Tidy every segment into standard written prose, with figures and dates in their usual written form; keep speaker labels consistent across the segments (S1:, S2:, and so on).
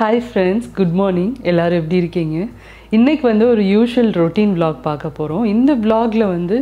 S1: Hi friends, good morning. எல்லாரும் எப்படி இருக்கீங்க? இன்னைக்கு வந்து ஒரு யூஷுவல் ரொட்டீன் vlog பார்க்க போறோம். இந்த vlogல வந்து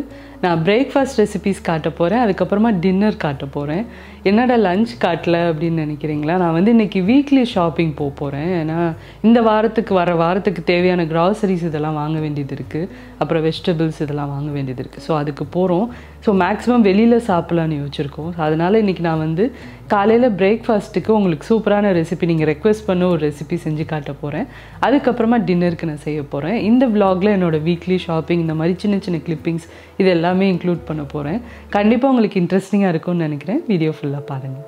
S1: நான் பிரேக்ஃபாஸ்ட் ரெசிபீஸ் காட்ட போறேன். அதுக்கு அப்புறமா டின்னர் காட்ட போறேன். என்னடா லஞ்ச் காட்டல அப்படினு நினைக்கிறீங்களா? நான் வந்து இன்னைக்கு வீக்லி ஷாப்பிங் போறேன். ஏனா இந்த வாரத்துக்கு தேவையான groceries இதெல்லாம் வாங்க வேண்டியது இருக்கு. அப்புறம் வெஜிடபிள்ஸ் இதெல்லாம் வாங்க வேண்டியது இருக்கு. சோ அதுக்கு போறோம். சோ மேக்ஸिमम வெளியில சாப்பிடலாம்னு யோசிச்சிருக்கோம். அதனால இன்னைக்கு நான் வந்து காலையில பிரேக்ஃபாஸ்ட்க்கு உங்களுக்கு சூப்பரான ரெசிபி நீங்க ரெக்வெஸ்ட் பண்ண ஒரு ரெசிபி செஞ்சு காட்ட போறேன். அதுக்கு அப்புறமா டின்னருக்கு நான் செய்ய போறேன். இந்த vlogல என்னோட வீக்லி ஷாப்பிங் இந்த மாதிரி சின்ன கிளிப்பிங்ஸ் இது எல்லாமே இன்க்ளூட் பண்ண போறேன். கண்டிப்பா உங்களுக்கு இன்ட்ரஸ்டிங்கா இருக்கும்னு நினைக்கிறேன். வீடியோ ஃபுல்லா பாருங்க.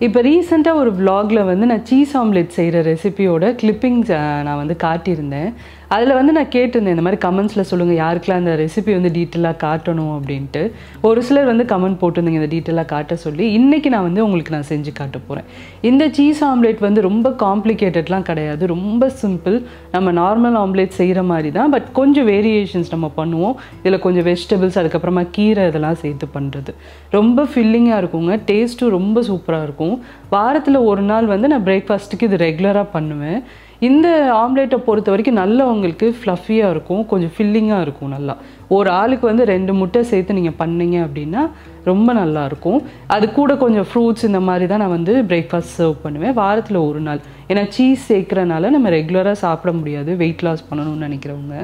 S1: இப்போ ரீசெண்டா ஒரு vlogல வந்து நான் சீஸ் ஆம்லெட் செய்யற ரெசிபியோட கிளிப்பிங்ஸ் நான் வந்து காட்டியிருந்தேன். அதுல வந்து நான் கேட்டிருந்தேன் இந்த மாதிரி கமெண்ட்ஸ்ல சொல்லுங்க யாருக்கெல்லாம் அந்த ரெசிபி வந்து டீடைலா காட்டணும் அப்படினு. ஒரு சிலர் வந்து கமெண்ட் போட்டுருந்தீங்க இந்த டீடைலா காட்ட சொல்லி. இன்னைக்கு நான் வந்து உங்களுக்கு நான் செஞ்சு காட்ட போறேன். இந்த சீஸ் ஆம்லெட் வந்து ரொம்ப காம்ப்ளிகேட்டட்லாம் கிடையாது. ரொம்ப சிம்பிள். நம்ம நார்மல் ஆம்லெட் செய்யற மாதிரி தான். பட் கொஞ்சம் வேரியேஷன்ஸ் நம்ம பண்ணுவோம். இதுல கொஞ்சம் வெஜிடபிள்ஸ் அதுக்கு அப்புறமா கீரை இதெல்லாம் சேர்த்து பண்றது. ரொம்ப ஃபில்லிங்கா இருக்குங்க. டேஸ்டும் ரொம்ப சூப்பரா இருக்கும். வாரத்துல ஒரு நாள் வந்து நான் பிரேக்ஃபாஸ்ட்க்கு இது ரெகுலரா பண்ணுவேன். இந்த ஆம்லெட்டை பொறுத்த வரைக்கும் நல்லா உங்களுக்கு ஃப்ளஃபியா இருக்கும். கொஞ்சம் ஃபில்லிங்கா இருக்கும் நல்லா. ஒரு ஆளுக்கு வந்து 2 முட்டை சேர்த்து நீங்க பண்ணீங்க அப்படினா ரொம்ப நல்லா இருக்கும். அது கூட கொஞ்சம் ஃப்ரூட்ஸ் இந்த மாதிரி தான் நான் வந்து பிரேக்ஃபாஸ்ட் சர்வ் பண்ணுவேன். வாரத்துல ஒரு நாள். ஏன்னா சீஸ் சேர்க்கறனால நம்ம ரெகுலரா சாப்பிட முடியாது. வெயிட் லாஸ் பண்ணணும்னு நினைக்கிறவங்க.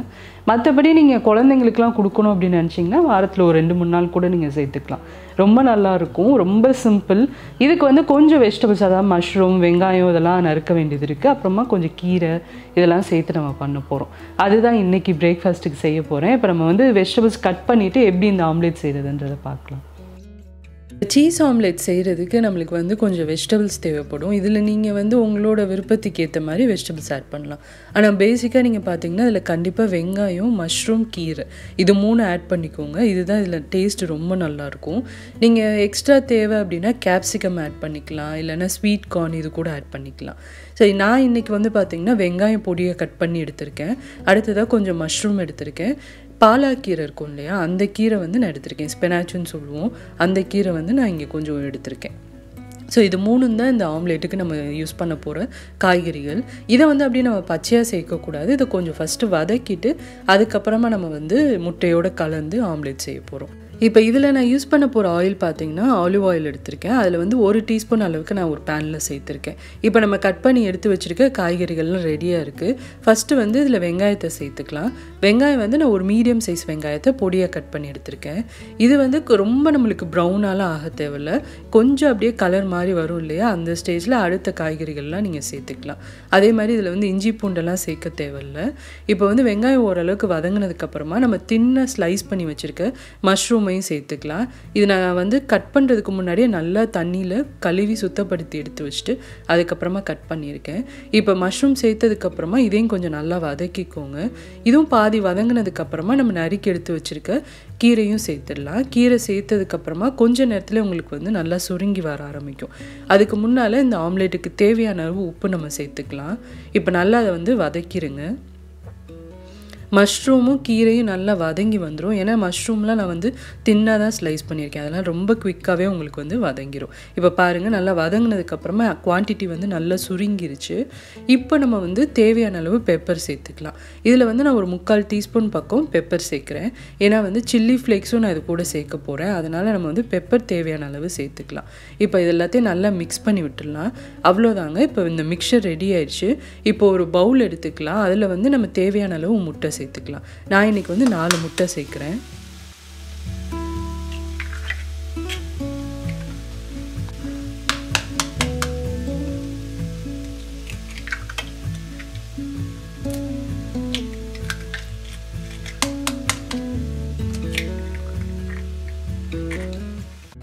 S1: மற்றபடி நீங்க குழந்தைங்களுக்குலாம் கொடுக்கணும் அப்படின்னு நினைச்சீங்கன்னா வாரத்துல ஒரு 2-3 நாள் கூட நீங்க சேர்த்துக்கலாம். ரொம்ப நல்லா இருக்கும். ரொம்ப சிம்பிள். இதுக்கு வந்து கொஞ்சம் வெஜிடபிள்ஸ் அதாவது மஷ்ரூம், வெங்காயம் இதெல்லாம் நறுக்க வேண்டியது இருக்கு. அப்புறமா கொஞ்சம் கீரை இதெல்லாம் சேர்த்து நம்ம பண்ண போறோம். அதுதான் இன்னைக்கு பிரேக்ஃபாஸ்ட்க்கு செய்ய போறேன். இப்போ நம்ம வந்து வெஜிடபிள்ஸ் கட் பண்ணிட்டு எப்படி இந்த ஆம்லெட் செய்யறதுன்றதை பார்க்கலாம். சீஸ் ஆம்லெட் செய்கிறதுக்கு நம்மளுக்கு வந்து கொஞ்சம் வெஜிடபிள்ஸ் தேவைப்படும். இதில் நீங்கள் வந்து உங்களோட விருப்பத்துக்கு ஏற்ற மாதிரி வெஜிடபிள்ஸ் ஆட் பண்ணலாம். ஆனால் பேசிக்காக நீங்கள் பார்த்தீங்கன்னா இதில் கண்டிப்பாக வெங்காயம், மஷ்ரூம், கீரை இது 3 ஆட் பண்ணிக்கோங்க. இதுதான் இதில் டேஸ்ட் ரொம்ப நல்லாயிருக்கும். நீங்கள் எக்ஸ்ட்ரா தேவை அப்படின்னா கேப்சிகம் ஆட் பண்ணிக்கலாம். இல்லைன்னா ஸ்வீட் கார்ன் இது கூட ஆட் பண்ணிக்கலாம். சரி, நான் இன்றைக்கி வந்து பார்த்திங்கன்னா வெங்காயம் பொடியை கட் பண்ணி எடுத்திருக்கேன். அடுத்ததாக கொஞ்சம் மஷ்ரூம் எடுத்திருக்கேன். பாலாக்கீரை இருக்கும் இல்லையா, அந்த கீரை வந்து நான் எடுத்திருக்கேன். ஸ்பினாச்சுன்னு சொல்லுவோம். அந்த கீரை வந்து நான் இங்கே கொஞ்சம் எடுத்திருக்கேன். ஸோ இது 3 தான் இந்த ஆம்லேட்டுக்கு நம்ம யூஸ் பண்ண போகிற காய்கறிகள். இதை வந்து அப்படியே நம்ம பச்சையாக சேர்க்கக்கூடாது. இதை கொஞ்சம் ஃபஸ்ட்டு வதக்கிட்டு அதுக்கப்புறமா நம்ம வந்து முட்டையோடு கலந்து ஆம்லேட் செய்ய போகிறோம். இப்போ இதில் நான் யூஸ் பண்ண போகிற ஆயில் பார்த்தீங்கன்னா ஆலிவ் ஆயில் எடுத்திருக்கேன். அதில் வந்து 1 டீஸ்பூன் அளவுக்கு நான் ஒரு பேனில் சேர்த்துருக்கேன். இப்போ நம்ம கட் பண்ணி எடுத்து வச்சுருக்க காய்கறிகள்லாம் ரெடியாக இருக்குது. ஃபஸ்ட்டு வந்து இதில் வெங்காயத்தை சேர்த்துக்கலாம். வெங்காயம் வந்து நான் ஒரு மீடியம் சைஸ் வெங்காயத்தை பொடியாக கட் பண்ணி எடுத்திருக்கேன். இது வந்து ரொம்ப நம்மளுக்கு ப்ரௌனாலாம் ஆக தேவையில்ல. கொஞ்சம் அப்படியே கலர் மாதிரி வரும் இல்லையா, அந்த ஸ்டேஜில் அடுத்த காய்கறிகள்லாம் நீங்கள் சேர்த்துக்கலாம். அதே மாதிரி இதில் வந்து இஞ்சி பூண்டெல்லாம் சேர்க்க தேவையில்லை. இப்போ வந்து வெங்காயம் ஓரளவுக்கு வதங்கினதுக்கப்புறமா நம்ம தின்ன ஸ்லைஸ் பண்ணி வச்சுருக்க மஷ்ரூம் சேர்த்துக்கலாம். இது நான் வந்து கட் பண்ணுறதுக்கு முன்னாடியே நல்லா தண்ணியில் கழுவி சுத்தப்படுத்தி எடுத்து வச்சுட்டு அதுக்கப்புறமா கட் பண்ணியிருக்கேன். இப்போ மஷ்ரூம் சேர்த்ததுக்கப்புறமா இதையும் கொஞ்சம் நல்லா வதக்கிக்கோங்க. இதுவும் பாதி வதங்கினதுக்கப்புறமா நம்ம நறுக்கி எடுத்து வச்சுருக்க கீரையும் சேர்த்துடலாம். கீரை சேர்த்ததுக்கப்புறமா கொஞ்ச நேரத்தில் உங்களுக்கு வந்து நல்லா சுருங்கி வர ஆரம்பிக்கும். அதுக்கு முன்னால் இந்த ஆம்லேட்டுக்கு தேவையான அளவு உப்பு நம்ம சேர்த்துக்கலாம். இப்போ நல்லா அதை வந்து வதக்கிடுங்க. மஷ்ரூமும் கீரையும் நல்லா வதங்கி வந்துடும். ஏன்னா மஷ்ரூம்லாம் நான் வந்து தின்னாக தான் ஸ்லைஸ் பண்ணியிருக்கேன். அதெல்லாம் ரொம்ப குவிக்காகவே உங்களுக்கு வந்து வதங்கிடும். இப்போ பாருங்கள், நல்லா வதங்கினதுக்கப்புறமா குவான்டிட்டி வந்து நல்லா சுருங்கிருச்சு. இப்போ நம்ம வந்து தேவையான அளவு பெப்பர் சேர்த்துக்கலாம். இதில் வந்து நான் ஒரு 3/4 டீஸ்பூன் பக்கம் பெப்பர் சேர்க்குறேன். ஏன்னா வந்து சில்லி ஃப்ளேக்ஸும் நான் இது கூட சேர்க்க போகிறேன். அதனால் நம்ம வந்து பெப்பர் தேவையான அளவு சேர்த்துக்கலாம். இப்போ இது எல்லாத்தையும் நல்லா மிக்ஸ் பண்ணி விட்டுடலாம். அவ்வளோதாங்க. இப்போ இந்த மிக்சர் ரெடி ஆயிடுச்சு. இப்போ ஒரு பவுல் எடுத்துக்கலாம். அதில் வந்து நம்ம தேவையான அளவு முட்டை சேர்த்துக்கலாம். நான் இன்னைக்கு வந்து 4 முட்டை சேர்க்கிறேன்.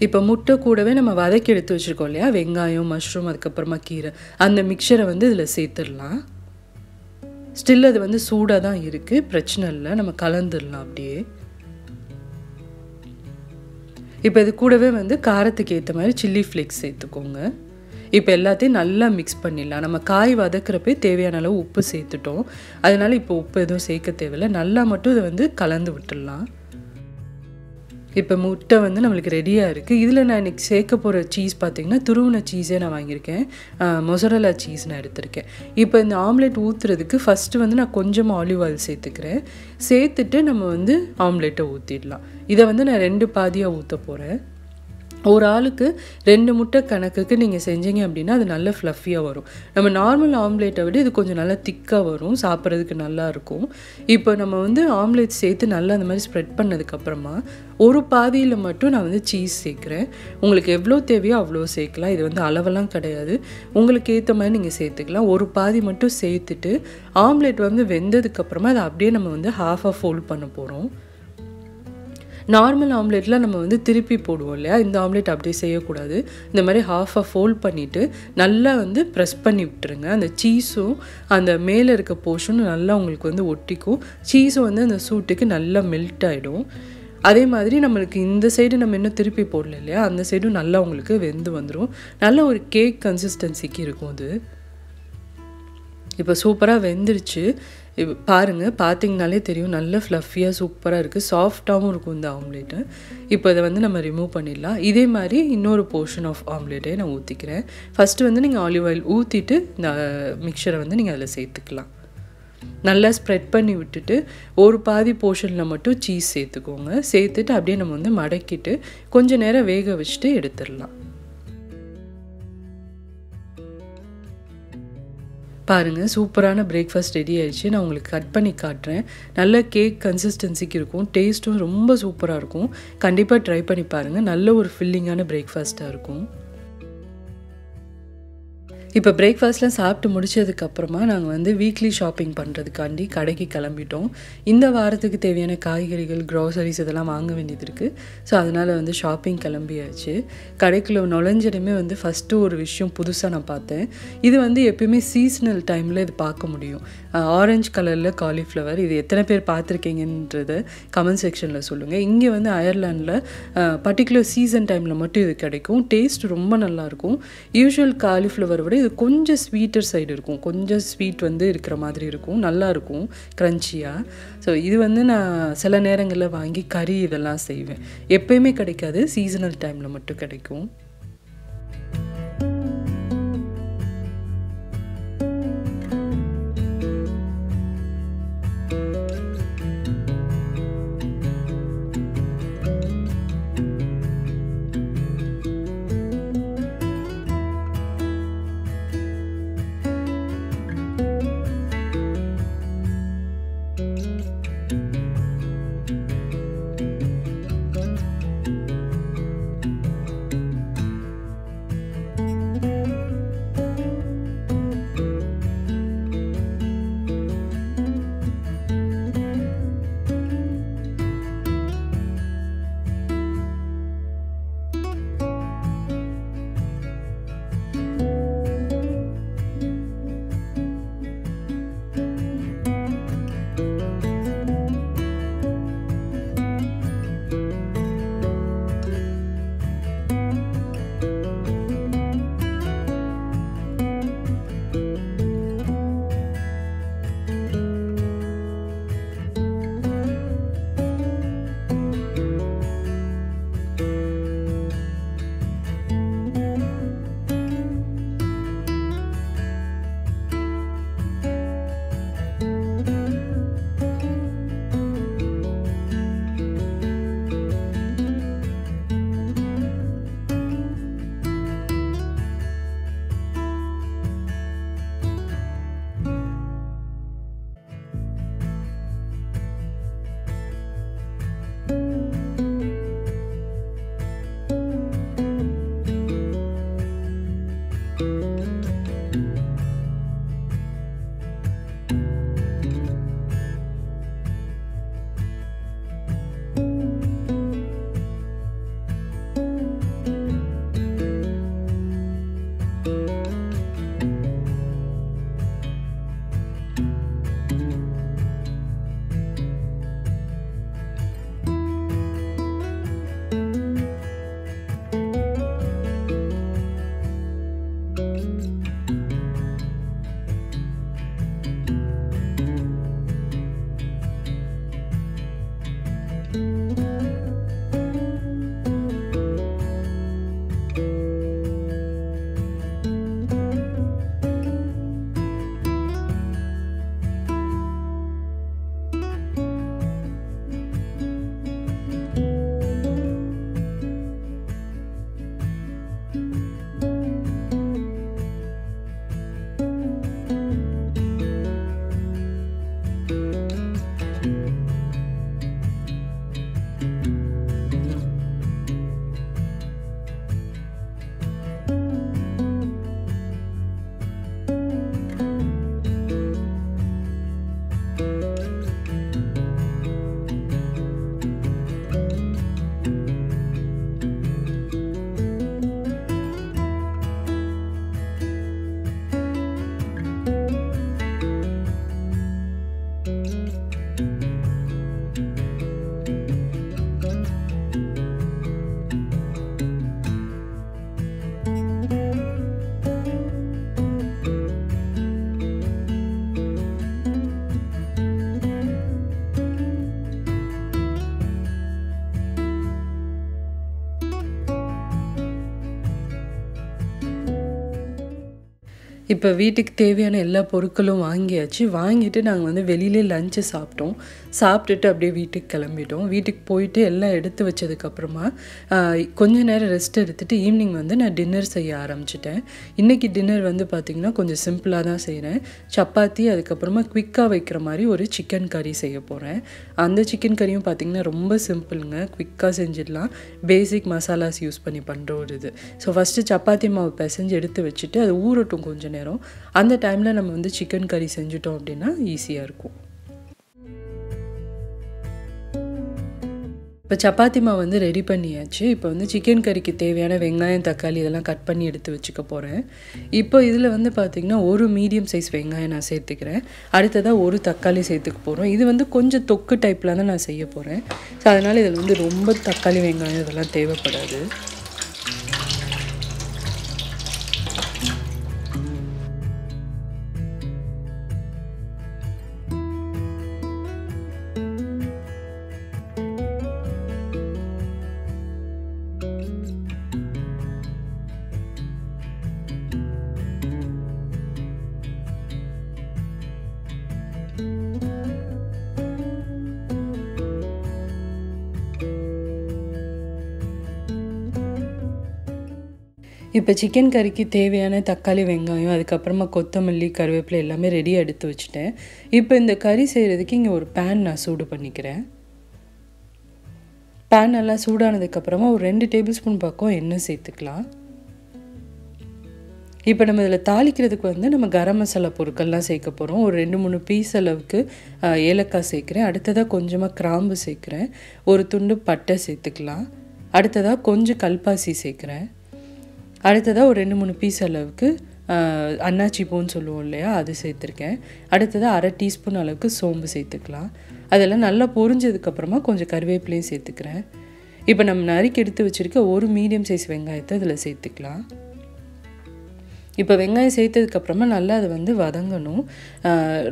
S1: இப்போ முட்டை கூடவே நம்ம வதக்கி எடுத்து வச்சுருக்கோம் இல்லையா, வெங்காயம், மஷ்ரூம், அதுக்கப்புறமா கீரை, அந்த மிக்சரை வந்து இதில் சேர்த்துடலாம். ஸ்டில் அது வந்து சூடாக தான் இருக்குது, பிரச்சனை இல்லை, நம்ம கலந்துடலாம் அப்படியே. இப்போ இது கூடவே வந்து காரத்துக்கு ஏற்ற மாதிரி சில்லி ஃப்ளேக்ஸ் சேர்த்துக்கோங்க. இப்போ எல்லாத்தையும் நல்லா மிக்ஸ் பண்ணிடலாம். நம்ம காய் வதக்கிறப்பே தேவையான அளவு உப்பு சேர்த்துட்டோம், அதனால இப்போ உப்பு எதுவும் சேர்க்க தேவையில்லை. நல்லா மட்டும் இதை வந்து கலந்து விட்டுடலாம். இப்போ முட்டை வந்து நம்மளுக்கு ரெடியாக இருக்குது. இதில் நான் இன்றைக்கி சேர்க்க போகிற சீஸ் பார்த்திங்கன்னா துருவின சீஸே நான் வாங்கியிருக்கேன், மொசரல்லா சீஸ் நான் எடுத்திருக்கேன். இப்போ இந்த ஆம்லெட் ஊற்றுறதுக்கு ஃபஸ்ட்டு வந்து நான் கொஞ்சமாக ஆலிவ் ஆயில் சேர்த்துக்கிறேன். சேர்த்துட்டு நம்ம வந்து ஆம்லெட்டை ஊற்றிடலாம். இதை வந்து நான் 2 பாதியாக ஊற்ற போகிறேன். ஒரு ஆளுக்கு 2 முட்டை கணக்குக்கு நீங்கள் செஞ்சீங்க அப்படின்னா அது நல்ல ஃப்ளஃபியாக வரும். நம்ம நார்மல் ஆம்லேட்டை விட இது கொஞ்சம் நல்லா திக்காக வரும், சாப்பிட்றதுக்கு நல்லாயிருக்கும். இப்போ நம்ம வந்து ஆம்லேட் சேர்த்து நல்லா அந்த மாதிரி ஸ்ப்ரெட் பண்ணதுக்கப்புறமா ஒரு பாதியில் மட்டும் நான் வந்து சீஸ் சேர்க்குறேன். உங்களுக்கு எவ்வளோ தேவையோ அவ்வளோ சேர்க்கலாம், இது வந்து அளவெல்லாம் கிடையாது, உங்களுக்கு ஏற்ற மாதிரி நீங்கள் சேர்த்துக்கலாம். ஒரு பாதி மட்டும் சேர்த்துட்டு ஆம்லேட் வந்து வெந்ததுக்கப்புறமா அதை அப்படியே நம்ம வந்து ஹாஃபாக ஃபோல்ட் பண்ண போகிறோம். நார்மல் ஆம்லேட்டில் நம்ம வந்து திருப்பி போடுவோம் இல்லையா, இந்த ஆம்லேட் அப்படியே செய்யக்கூடாது. இந்த மாதிரி ஹாஃபாக ஃபோல்ட் பண்ணிவிட்டு நல்லா வந்து ப்ரெஸ் பண்ணி விட்டுருங்க. அந்த சீஸும் அந்த மேலே இருக்க போர்ஷனும் நல்லா உங்களுக்கு வந்து ஒட்டிக்கும். சீஸும் வந்து அந்த சூட்டுக்கு நல்லா மெல்ட் ஆகிடும். அதே மாதிரி நம்மளுக்கு இந்த சைடு நம்ம இன்னும் திருப்பி போடல இல்லையா, அந்த சைடும் நல்லா உங்களுக்கு வெந்து வந்துடும். நல்ல ஒரு கேக் கன்சிஸ்டன்சிக்கு இருக்கும் அது. இப்போ சூப்பராக வெந்துருச்சு. இப்போ பாருங்கள், பார்த்தீங்கனாலே தெரியும், நல்ல ஃப்ளஃபியாக சூப்பராக இருக்குது, சாஃப்டாகவும் இருக்கும் இந்த ஆம்லேட்டு. இப்போ இதை வந்து நம்ம ரிமூவ் பண்ணிடலாம். இதே மாதிரி இன்னொரு போர்ஷன் ஆஃப் ஆம்லேட்டே நான் ஊற்றிக்கிறேன். ஃபஸ்ட்டு வந்து நீங்கள் ஆலிவ் ஆயில் ஊற்றிட்டு இந்த மிக்சரை வந்து நீங்கள் அதில் சேர்த்துக்கலாம். நல்லா ஸ்ப்ரெட் பண்ணி விட்டுட்டு ஒரு பாதி போர்ஷனில் மட்டும் சீஸ் சேர்த்துக்கோங்க. சேர்த்துட்டு அப்படியே நம்ம வந்து மடக்கிட்டு கொஞ்சம் நேரம் வேக வச்சுட்டு எடுத்துடலாம். பாருங்கள், சூப்பரான பிரேக்ஃபாஸ்ட் ரெடி ஆயிடுச்சு. நான் உங்களுக்கு கட் பண்ணி காட்டுறேன். நல்ல கேக் கன்சிஸ்டன்சிக்கு இருக்கும், டேஸ்ட்டும் ரொம்ப சூப்பராக இருக்கும். கண்டிப்பாக ட்ரை பண்ணி பாருங்கள். நல்ல ஒரு ஃபில்லிங்கான பிரேக்ஃபாஸ்ட்டாக இருக்கும். இப்போ பிரேக்ஃபாஸ்ட்லாம் சாப்பிட்டு முடிச்சதுக்கப்புறமா நாங்கள் வந்து வீக்லி ஷாப்பிங் பண்ணுறதுக்காண்டி கடைக்கு கிளம்பிட்டோம். இந்த வாரத்துக்கு தேவையான காய்கறிகள், க்ராசரிஸ் இதெல்லாம் வாங்க வேண்டியது இருக்குது. ஸோ அதனால் வந்து ஷாப்பிங் கிளம்பியாச்சு. கடைக்குள்ளே நுழைஞ்சதுமே வந்து ஃபஸ்ட்டு ஒரு விஷயம் புதுசாக நான் பார்த்தேன். இது வந்து எப்பயுமே சீசனல் டைமில் இது பார்க்க முடியும். ஆரஞ்சு கலரில் காலிஃப்ளவர், இது எத்தனை பேர் பார்த்துருக்கீங்கன்றதை கமெண்ட் செக்ஷனில் சொல்லுங்கள். இங்கே வந்து அயர்லாண்டில் பர்டிகுலர் சீசன் டைமில் மட்டும் இது கிடைக்கும். டேஸ்ட் ரொம்ப நல்லாயிருக்கும். யூஷுவல் காலிஃப்ளவர் விட இது கொஞ்சம் ஸ்வீட்டர் சைடு இருக்கும், கொஞ்சம் ஸ்வீட் வந்து இருக்கிற மாதிரி இருக்கும், நல்லாயிருக்கும் க்ரன்ச்சியாக. ஸோ இது வந்து நான் சில நேரங்களில் வாங்கி கறி இதெல்லாம் செய்வேன். எப்பயுமே கிடைக்காது, சீசனல் டைமில் மட்டும் கிடைக்கும். இப்போ வீட்டுக்கு தேவையான எல்லா பொருட்களும் வாங்கியாச்சு. வாங்கிட்டு நாங்கள் வந்து வெளியிலே லஞ்சு சாப்பிட்டோம். சாப்பிட்டுட்டு அப்படியே வீட்டுக்கு கிளம்பிட்டோம். வீட்டுக்கு போயிட்டு எல்லாம் எடுத்து வச்சதுக்கப்புறமா கொஞ்ச நேரம் ரெஸ்ட் எடுத்துகிட்டு ஈவினிங் வந்து நான் டின்னர் செய்ய ஆரம்பிச்சிட்டேன். இன்றைக்கி டின்னர் வந்து பார்த்திங்கன்னா கொஞ்சம் சிம்பிளாக தான் செய்கிறேன். சப்பாத்தி, அதுக்கப்புறமா குவிக்காக வைக்கிற மாதிரி ஒரு சிக்கன் கறி செய்ய போகிறேன். அந்த சிக்கன் கறியும் பார்த்திங்கன்னா ரொம்ப சிம்பிளுங்க, குவிக்காக செஞ்சிடலாம். பேசிக் மசாலாஸ் யூஸ் பண்ணி பண்ணுற ஒரு இது. ஸோ ஃபஸ்ட்டு சப்பாத்தி மாவு பிசைஞ்சு எடுத்து வச்சுட்டு அது ஊறட்டும் கொஞ்சம் நேரம். அந்த டைமில் நம்ம வந்து சிக்கன் கறி செஞ்சுட்டோம் அப்படின்னா ஈஸியாக இருக்கும். இப்போ சப்பாத்தி மாவு வந்து ரெடி பண்ணியாச்சு. இப்போ வந்து சிக்கன் கறிக்கு தேவையான வெங்காயம், தக்காளி இதெல்லாம் கட் பண்ணி எடுத்து வச்சுக்க போகிறேன். இப்போ இதில் வந்து பார்த்திங்கன்னா ஒரு மீடியம் சைஸ் வெங்காயம் நான் சேர்த்துக்கிறேன். அடுத்ததாக ஒரு தக்காளி சேர்த்துக்க போகிறோம். இது வந்து கொஞ்சம் தொக்கு டைப்பில் தான் நான் செய்ய போகிறேன். ஸோ அதனால் இதில் வந்து ரொம்ப தக்காளி வெங்காயம் இதெல்லாம் தேவைப்படாது. இப்போ சிக்கன் கறிக்கு தேவையான தக்காளி, வெங்காயம், அதுக்கப்புறமா கொத்தமல்லி, கருவேப்பிலை எல்லாமே ரெடியாக எடுத்து வச்சுட்டேன். இப்போ இந்த கறி செய்கிறதுக்கு இங்கே ஒரு பேன் நான் சூடு பண்ணிக்கிறேன். பேன் நல்லா சூடானதுக்கப்புறமா ஒரு 2 டேபிள் ஸ்பூன் பக்கம் எண்ணெய் சேர்த்துக்கலாம். இப்போ நம்ம இதில் தாளிக்கிறதுக்கு வந்து நம்ம கரம் மசாலா பொருட்கள்லாம் சேர்க்க போகிறோம். ஒரு 2-3 பீஸ் அளவுக்கு ஏலக்காய் சேர்க்குறேன். அடுத்ததாக கொஞ்சமாக கிராம்பு சேர்க்குறேன். ஒரு துண்டு பட்டை சேர்த்துக்கலாம். அடுத்ததாக கொஞ்சம் கல்பாசி சேர்க்குறேன். அடுத்ததாக ஒரு 2-3 பீஸ் அளவுக்கு அன்னாச்சி பூன்னு சொல்லுவோம் இல்லையா, அது சேர்த்துருக்கேன். அடுத்ததாக 1/2 டீஸ்பூன் அளவுக்கு சோம்பு சேர்த்துக்கலாம். அதெல்லாம் நல்லா பொரிஞ்சதுக்கப்புறமா கொஞ்சம் கருவேப்பிலையும் சேர்த்துக்கிறேன். இப்போ நம்ம நறுக்கி எடுத்து வச்சுருக்க ஒரு மீடியம் சைஸ் வெங்காயத்தை இதில் சேர்த்துக்கலாம். இப்போ வெங்காயம் சேர்த்ததுக்கப்புறமா நல்லா அதை வந்து வதங்கணும்.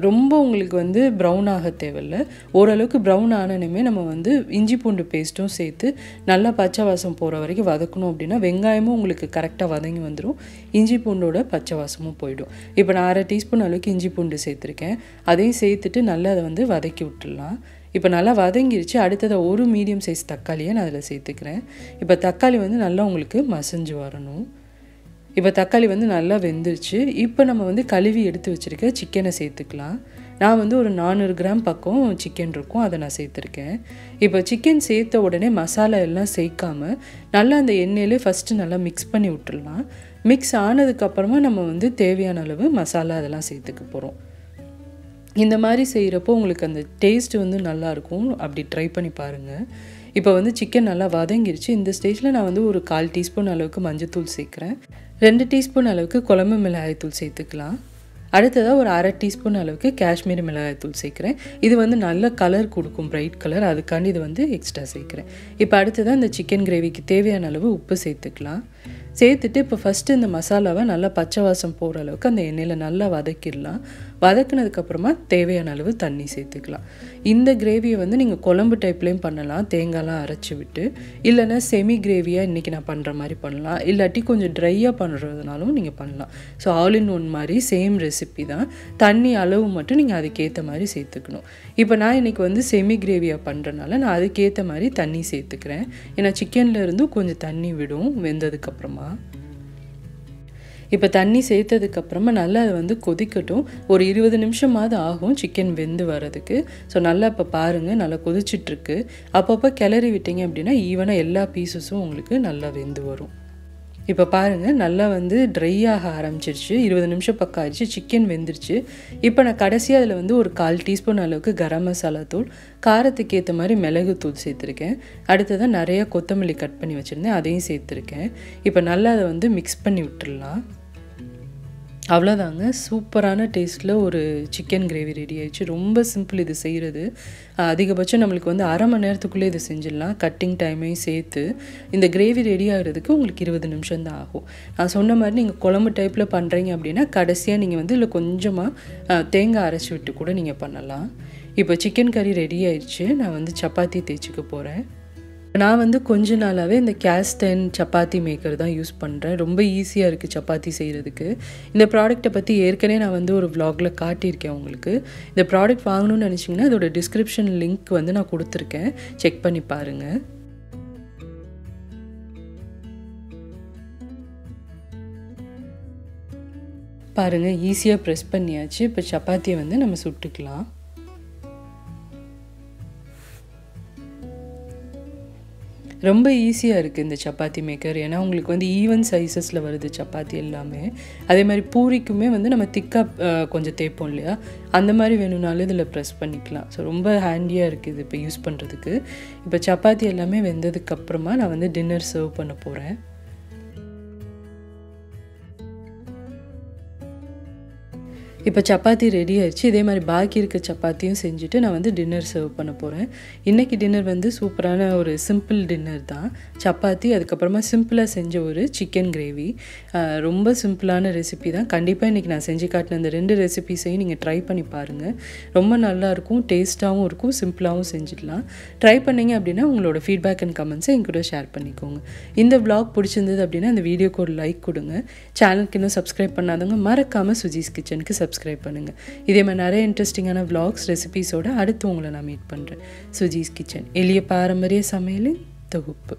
S1: ரொம்ப உங்களுக்கு வந்து ப்ரௌன் ஆக தேவையில்லை. ஓரளவுக்கு ப்ரௌன் ஆனனுமே நம்ம வந்து இஞ்சி பூண்டு பேஸ்ட்டும் சேர்த்து நல்லா பச்சை வாசம் போகிற வரைக்கும் வதக்கணும். அப்படின்னா வெங்காயமும் உங்களுக்கு கரெக்டாக வதங்கி வந்துடும், இஞ்சி பூண்டோட பச்சை வாசமும் போயிடும். இப்போ நான் 1/2 டீஸ்பூன் அளவுக்கு இஞ்சி பூண்டு சேர்த்துருக்கேன். அதையும் சேர்த்துட்டு நல்லா அதை வந்து வதக்கி விட்டுடலாம். இப்போ நல்லா வதங்கிருச்சு. அடுத்ததாக ஒரு மீடியம் சைஸ் தக்காளியை நான் அதில் சேர்த்துக்கிறேன். இப்போ தக்காளி வந்து நல்லா உங்களுக்கு மசிஞ்சு வரணும். இப்போ தக்காளி வந்து நல்லா வெந்துருச்சு. இப்போ நம்ம வந்து கழுவி எடுத்து வச்சுருக்க சிக்கனை சேர்த்துக்கலாம். நான் வந்து ஒரு 400 கிராம் பக்கம் சிக்கன் இருக்கும், அதை நான் சேர்த்துருக்கேன். இப்போ சிக்கன் சேர்த்த உடனே மசாலா எல்லாம் சேர்க்காமல் நல்லா அந்த எண்ணெயிலே ஃபஸ்ட்டு நல்லா மிக்ஸ் பண்ணி விட்டுடலாம். மிக்ஸ் ஆனதுக்கப்புறமா நம்ம வந்து தேவையான அளவு மசாலா அதெல்லாம் சேர்த்துக்க போகிறோம். இந்த மாதிரி செய்கிறப்போ உங்களுக்கு அந்த டேஸ்ட் வந்து நல்லாயிருக்கும். அப்படி ட்ரை பண்ணி பாருங்கள். இப்போ வந்து சிக்கன் நல்லா வதங்கிருச்சு. இந்த ஸ்டேஜில் நான் வந்து ஒரு 1/4 டீஸ்பூன் அளவுக்கு மஞ்சத்தூள் சேர்க்குறேன். 2 டீஸ்பூன் அளவுக்கு குழம்பு மிளகாய்த்தூள் சேர்த்துக்கலாம். அடுத்ததாக ஒரு 1/2 டீஸ்பூன் அளவுக்கு காஷ்மீரி மிளகாய்த்தூள் சேர்க்குறேன். இது வந்து நல்ல கலர் கொடுக்கும், பிரைட் கலர், அதுக்காண்டி இது வந்து எக்ஸ்ட்ரா சேர்க்குறேன். இப்போ அடுத்ததாக இந்த சிக்கன் கிரேவிக்கு தேவையான அளவு உப்பு சேர்த்துக்கலாம். சேர்த்துட்டு இப்போ ஃபஸ்ட்டு இந்த மசாலாவை நல்லா பச்சை வாசம் போகிற அளவுக்கு அந்த எண்ணெயில் நல்லா வதக்கிடலாம். வதக்குனதுக்கப்புறமா தேவையான அளவு தண்ணி சேர்த்துக்கலாம். இந்த கிரேவியை வந்து நீங்கள் குழம்பு டைப்லேயும் பண்ணலாம், தேங்காய்லாம் அரைச்சி விட்டு. இல்லைன்னா செமி கிரேவியாக இன்றைக்கி நான் பண்ணுற மாதிரி பண்ணலாம். இல்லாட்டி கொஞ்சம் ட்ரையாக பண்ணுறதுனாலும் நீங்கள் பண்ணலாம். ஸோ ஆல் இன் ஒன் மாதிரி சேம் ரெசிபி தான். தண்ணி அளவு மட்டும் நீங்கள் அதுக்கேற்ற மாதிரி சேர்த்துக்கணும். இப்போ நான் இன்றைக்கி வந்து செமி கிரேவியாக பண்ணுறனால நான் அதுக்கேற்ற மாதிரி தண்ணி சேர்த்துக்கிறேன். ஏன்னா சிக்கனில் இருந்து கொஞ்சம் தண்ணி விடும் வெந்ததுக்கப்புறமா. இப்போ தண்ணி சேர்த்ததுக்கப்புறமா நல்லா அதை வந்து கொதிக்கட்டும். ஒரு 20 நிமிஷமாவது ஆகும் சிக்கன் வெந்து வர்றதுக்கு. ஸோ நல்லா இப்போ பாருங்கள், நல்லா கொதிச்சிட்ருக்கு. அப்பப்போ கிளறி விட்டீங்க அப்படின்னா ஈவனாக எல்லா பீசஸும் உங்களுக்கு நல்லா வெந்து வரும். இப்போ பாருங்கள், நல்லா வந்து ட்ரை ஆக ஆரம்பிச்சிருச்சு. 20 நிமிஷம் பக்கம் ஆயிடுச்சு, சிக்கன் வெந்துருச்சு. இப்போ நான் கடைசியாக அதில் வந்து ஒரு 1/4 டீஸ்பூன் அளவுக்கு கரம் மசாலா தூள், காரத்துக்கு ஏற்ற மாதிரி மிளகு தூள் சேர்த்துருக்கேன். அடுத்ததாக நிறைய கொத்தமல்லி கட் பண்ணி வச்சுருந்தேன், அதையும் சேர்த்துருக்கேன். இப்போ நல்லா அதை வந்து மிக்ஸ் பண்ணி விட்டுடலாம். அவ்வளோதாங்க, சூப்பரான டேஸ்ட்டில் ஒரு சிக்கன் கிரேவி ரெடி ஆயிடுச்சு. ரொம்ப சிம்பிள் இது செய்கிறது. அதிகபட்சம் நம்மளுக்கு வந்து 1/2 மணி நேரத்துக்குள்ளே இதை செஞ்சிடலாம், கட்டிங் டைமையும் சேர்த்து. இந்த கிரேவி ரெடி ஆகிறதுக்கு உங்களுக்கு 20 நிமிஷம் தான் ஆகும். நான் சொன்ன மாதிரி நீங்கள் குழம்பு டைப்பில் பண்ணுறீங்க அப்படின்னா கடைசியாக நீங்கள் வந்து இதில் கொஞ்சமாக தேங்காய் அரைச்சி விட்டு கூட நீங்கள் பண்ணலாம். இப்போ சிக்கன் கறி ரெடி ஆயிடுச்சு. நான் வந்து சப்பாத்தி தேய்ச்சிக்க போகிறேன். நான் வந்து கொஞ்ச நாளாகவே இந்த கேஸ்ட் அயர்ன் சப்பாத்தி மேக்கர் தான் யூஸ் பண்ணுறேன். ரொம்ப ஈஸியாக இருக்குது சப்பாத்தி செய்கிறதுக்கு. இந்த ப்ராடக்ட்டை பற்றி ஏற்கனவே நான் வந்து ஒரு vlogல காட்டியிருக்கேன் உங்களுக்கு. இந்த ப்ராடக்ட் வாங்கணும்னு நினச்சிங்கன்னா அதோட டிஸ்கிரிப்ஷன் லிங்க் வந்து நான் கொடுத்துருக்கேன், செக் பண்ணி பாருங்கள். பாருங்கள், ஈஸியாக ப்ரெஸ் பண்ணியாச்சு. இப்போ சப்பாத்தியை வந்து நம்ம சுட்டுக்கலாம். ரொம்ப ஈஸியாக இருக்குது இந்த சப்பாத்தி மேக்கர். ஏன்னா உங்களுக்கு வந்து ஈவன் சைஸஸில் வருது சப்பாத்தி எல்லாமே. அதே மாதிரி பூரிக்குமே வந்து நம்ம திக்காக கொஞ்சம் தேய்ப்போம் இல்லையா, அந்த மாதிரி வேணும்னாலும் இதில் ப்ரெஸ் பண்ணிக்கலாம். ஸோ ரொம்ப ஹேண்டியாக இருக்குது இது இப்போ யூஸ் பண்ணுறதுக்கு. இப்போ சப்பாத்தி எல்லாமே வெந்ததுக்கப்புறமா நான் வந்து டின்னர் சர்வ் பண்ண போகிறேன். இப்போ சப்பாத்தி ரெடி ஆயிடுச்சு. இதே மாதிரி பாக்கி இருக்க சப்பாத்தியும் செஞ்சுட்டு நான் வந்து டின்னர் சர்வ் பண்ண போகிறேன். இன்றைக்கி டின்னர் வந்து சூப்பரான ஒரு சிம்பிள் டின்னர் தான். சப்பாத்தி, அதுக்கப்புறமா சிம்பிளாக செஞ்ச ஒரு சிக்கன் கிரேவி. ரொம்ப சிம்பிளான ரெசிபி தான். கண்டிப்பாக இன்றைக்கி நான் செஞ்சு காட்டின அந்த 2 ரெசிபிஸையும் நீங்கள் ட்ரை பண்ணி பாருங்கள். ரொம்ப நல்லாயிருக்கும், டேஸ்ட்டாகவும் இருக்கும், சிம்பிளாகவும் செஞ்சிடலாம். ட்ரை பண்ணிங்க அப்படின்னா உங்களோட ஃபீட்பேக் அண்ட் கமெண்ட்ஸை என் கூட ஷேர் பண்ணிக்கோங்க. இந்த vlog பிடிச்சிருந்தது அப்படின்னா இந்த வீடியோக்கு ஒரு லைக் கொடுங்க. சேனலுக்கு இன்னும் சப்ஸ்கிரைப் பண்ணாதவங்க மறக்காமல் சுஜிஸ் கிச்சனுக்கு சப்ஸ்கிரைப் பண்ணுங்கள். இதே மாதிரி நிறைய இன்ட்ரெஸ்டிங்கான vlogs, ரெசிபீஸோடு அடுத்து உங்களை நான் மீட் பண்ணுறேன். சுஜிஸ் கிச்சன், எளிய பாரம்பரிய சமையலின் தொகுப்பு.